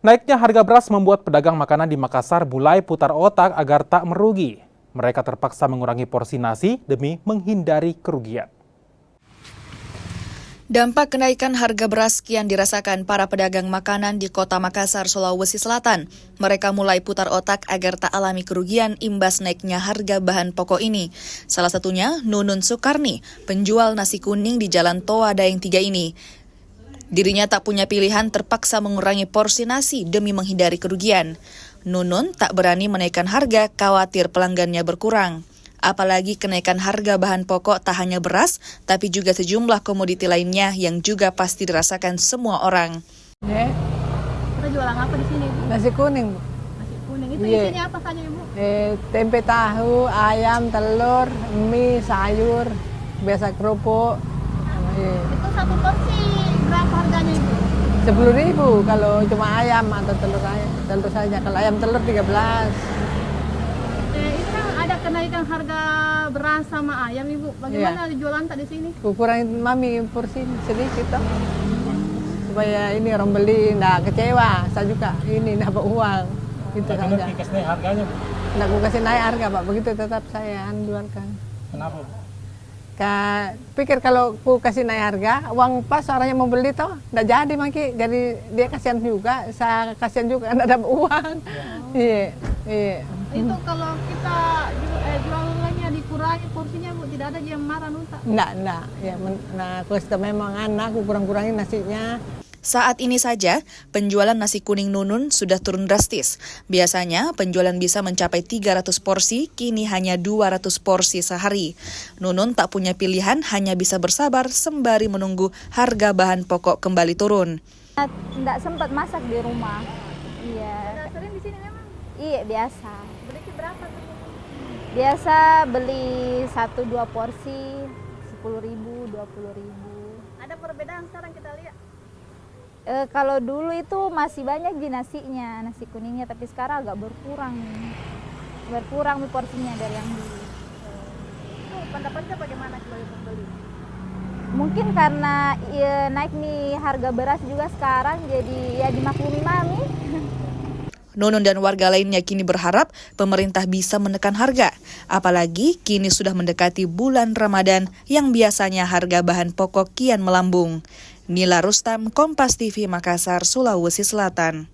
Naiknya harga beras membuat pedagang makanan di Makassar mulai putar otak agar tak merugi. Mereka terpaksa mengurangi porsi nasi demi menghindari kerugian. Dampak kenaikan harga beras kian dirasakan para pedagang makanan di Kota Makassar, Sulawesi Selatan. Mereka mulai putar otak agar tak alami kerugian imbas naiknya harga bahan pokok ini. Salah satunya Nunun Sukarni, penjual nasi kuning di Jalan Toa Daeng 3 ini. Dirinya tak punya pilihan, terpaksa mengurangi porsi nasi demi menghindari kerugian. Nunun tak berani menaikkan harga, khawatir pelanggannya berkurang. Apalagi kenaikan harga bahan pokok tak hanya beras, tapi juga sejumlah komoditi lainnya yang juga pasti dirasakan semua orang. Kita jualan apa di sini, Bu? Nasi kuning, Bu. Nasi kuning. Itu isinya apa saja, Ibu? Tempe tahu, ayam, telur, mie, sayur, biasa kerupuk. Itu satu porsi berapa harganya, Ibu? 10.000 kalau cuma ayam atau telur saja. Kalau ayam telur 13. Itu kan ada kenaikan harga beras sama ayam, Ibu. Bagaimana jualan tak di sini? Kurangin mami porsi sedikit toh. Supaya ini orang beli nggak kecewa. Saya juga ini dapat uang. Gitu saja. Naik harganya, Bu? Nggak aku kasih naik harga, Pak. Begitu tetap saya jualkan. Kenapa, Bu? Pikir kalau aku kasih naik harga, uang pas orangnya mau beli toh, nggak jadi maki. Jadi dia kasihan juga, saya kasihan juga, nggak dapat uang. Iya. Itu kalau kita jualannya dikurangi porsinya, Bu, tidak ada yang marah, Nunta? Nggak. Ya, aku memang anak, aku kurang-kurangin nasinya. Saat ini saja, penjualan nasi kuning Nunun sudah turun drastis. Biasanya, penjualan bisa mencapai 300 porsi, kini hanya 200 porsi sehari. Nunun tak punya pilihan, hanya bisa bersabar sembari menunggu harga bahan pokok kembali turun. Nggak sempat masak di rumah. Iya. Udah sering di sini memang? Iya, biasa. Beli berapa tuh? Biasa beli 1-2 porsi, 10.000, 20.000. Ada perbedaan sekarang kita lihat? Kalau dulu itu masih banyak di nasinya, nasi kuningnya, tapi sekarang agak berkurang. Berkurang nih porsinya dari yang dulu. Itu pendapatnya bagaimana sebagai pembeli? Mungkin karena naik nih harga beras juga sekarang, jadi ya dimaklumi mami. Nunun dan warga lainnya kini berharap pemerintah bisa menekan harga. Apalagi kini sudah mendekati bulan Ramadan yang biasanya harga bahan pokok kian melambung. Nila Rustam, Kompas TV, Makassar, Sulawesi Selatan.